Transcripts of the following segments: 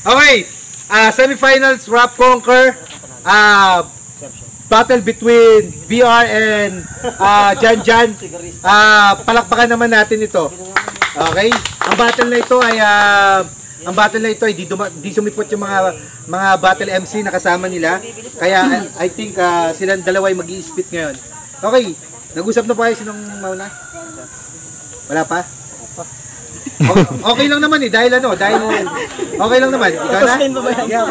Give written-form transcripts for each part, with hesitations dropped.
Okay, semifinals Rap Conquer, battle between VR and Jan Jan. Palakpakan naman natin ito. Okay? Ang battle na ito ay di sumipot yung mga battle MC na kasama nila. Kaya I think silang dalawa ay mag-i-split ngayon. Okay, nag-usap na po kayo, sinong mauna? Wala pa? Okay lang naman dahil okay lang naman. Ikaw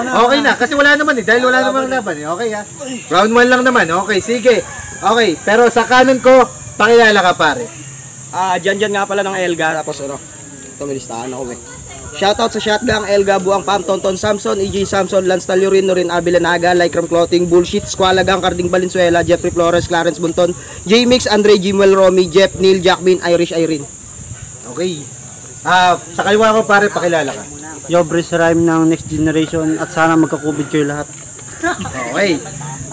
na? Okay na, kasi wala naman dahil wala namang laban Okay ha. Round 1 lang naman. Okay, sige. Okay, pero sa kanan ko, pakilala ka pare. Jan nga pala ng Elga. Tapos ito may listahan ako Shoutout sa Shotgang, Elga, Buang Pam, Tonton Samson, EJ Samson, Lance Talurin, Norin Abilanaga, Lycram Clothing, Bullshit, Squalagang, Carding Valenzuela, Jeffrey Flores, Clarence Bunton, J-Mix, Andre, Jimwell, Romy, Jeff, Neil, Jackmin, Irish, Irene. Okay. Sa kaliwa ko pare, pakilala ka. Yobris Rhyme ng Next Generation at sana magkakubid kayo lahat. Okay.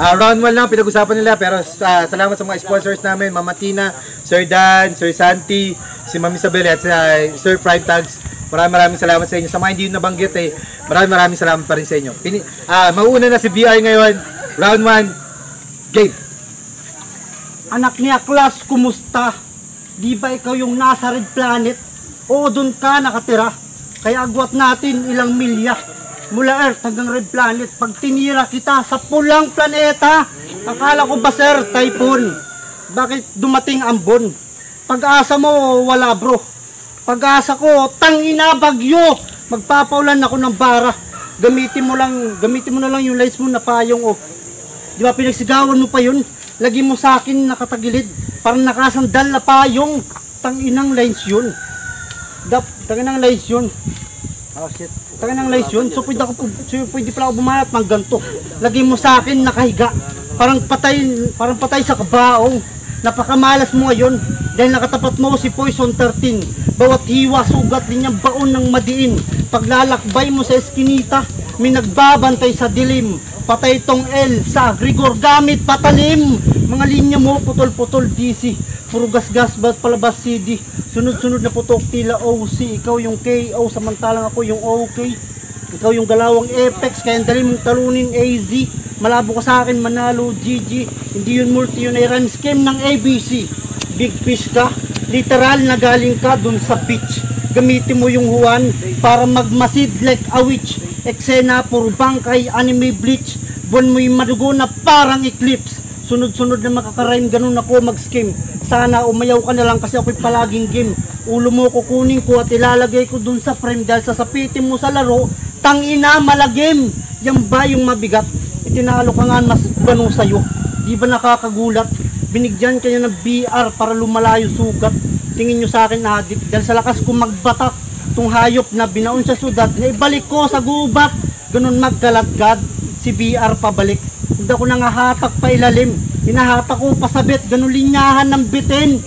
Round 1 lang pinag-usapan nila pero salamat sa mga sponsors namin, Mama Tina, Sir Dan, Sir Santi, si Ma'am Isabel at Sir Prime Tags. Maraming salamat sa inyo. Sa mga hindi yung nabanggit maraming salamat pa rin sa inyo. Mauna na si VR ngayon. Round 1. Game. Anak niya, class, kumusta? Di ba ikaw yung nasa Red Planet? Oo, dun ka nakatira. Kaya agwat natin ilang milya. Mula Earth hanggang Red Planet. Pag tinira kita sa pulang planeta, akala ko ba sir, typhoon? Bakit dumating ambon? Pag-asa mo, wala bro. Pag-asa ko, tangina bagyo. Magpapaulan ako ng bara. Gamitin mo na lang yung lights mo na payong Di ba pinagsigawan mo pa yun? Lagi mo sa akin nakatagilid. Parang nakasandal na payong. Tanginang lines yun. Tanginang lines yun. Oh shit. Tanginang lines yun. So pwede pala ako bumayat ng ganito. Lagi mo sa akin nakahiga. Parang patay sa kabaong. Napakamalas mo ngayon. Dahil nakatapat mo si Poison 13. Bawat hiwa, sugat din niyang baon ng madiin. Paglalakbay mo sa eskinita, may nagbabantay sa dilim. Patay tong L sa rigor gamit patalim. Mga linya mo putol-putol DC. Puro gas-gas ba't palabas CD. Sunod-sunod na putok tila OC. Ikaw yung KO samantalang ako yung OK. Ikaw yung galawang Apex kaya dali mong talunin AZ. Malabo ka sa akin manalo GG. Hindi yun multi yun ay run scheme ng ABC. Big fish ka. Literal na galing ka dun sa beach. Gamitin mo yung Juan para magmasid like a witch. Eksena, puro bangkay, anime bleach. Buwan mo yung madugo na parang eclipse. Sunod-sunod na makakarime, ganun ako mag-scheme. Sana umayaw ka na lang kasi ako'y palaging game. Ulo mo kukunin ko at ilalagay ko dun sa frame dahil sasapitin mo sa laro. Tangina, malagim. Yan ba yung mabigat? Itinalo ka nga mas ganun sa'yo. Di ba nakakagulat? Binigyan kanya ng BR para lumalayo sugat. Tingin nyo sa akin adik dahil sa lakas ko magbatak. Tung hayop na binaon sa syudad na ibalik ko sa gubat. Ganun magkaladkad si BR pabalik. Hindi ako nangahatak pa ilalim. Hinahatak ko pasabit. Ganun linyahan ng bitin.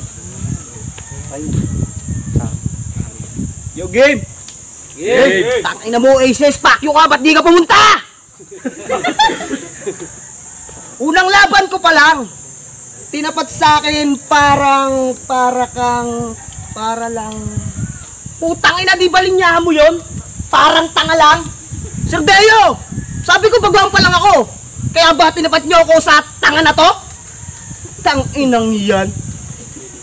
Yo game! Game! Tangina mo Aces, pakyo ka, ba't di ka pumunta? Unang laban ko pa lang. Tinapat sa akin para lang. Putang ina, di ba linyahan mo yun? Parang tanga lang. Sir Deo, sabi ko baguhan pa lang ako. Kaya ba tinapat nyo ako sa tanga na to? Tanginang yan.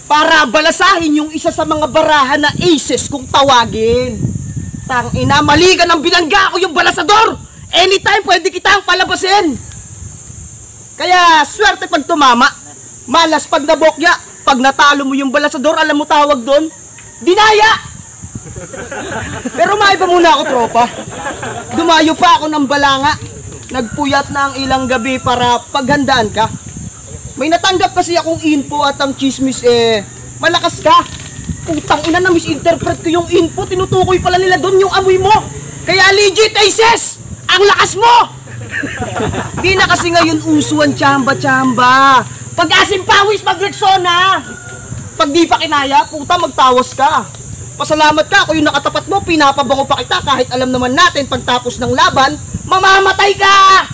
Para balasahin yung isa sa mga barahan na aces kung tawagin. Tangina, mali ka nang binangga ko yung balasador. Anytime pwede kitang palabasin. Kaya swerte pag tumama. Malas pag nabokya, pag natalo mo yung balasador, alam mo tawag doon? Dinaya! Pero may pa muna ako, tropa. Dumayo pa ako ng balanga. Nagpuyat na ang ilang gabi para paghandaan ka. May natanggap kasi akong info at ang chismis malakas ka. Putang ina na misinterpret ko yung info, tinutukoy pala nila doon yung amoy mo. Kaya legit, Aces! Ang lakas mo! Di na kasi ngayon usuan tsamba-tsamba. Pag-asim pawis, mag-Rexona. Pag di pa kinaya, puta, magtawas ka. Pasalamat ka, ako yung nakatapat mo, pinapabango pa kita kahit alam naman natin pagtapos ng laban, mamamatay ka!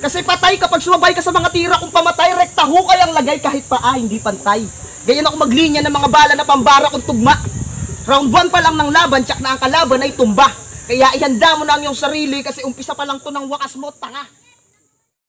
Kasi patay kapag sumabay ka sa mga tira kung pamatay, rekta hukay ang lagay kahit paa, hindi pantay. Ganyan ako maglinya ng mga bala na pambara kung tugma. Round 1 pa lang ng laban, tsak na ang kalaban ay tumba. Kaya ihanda mo na ang iyong sarili kasi umpisa pa lang to ng wakas mo, tanga.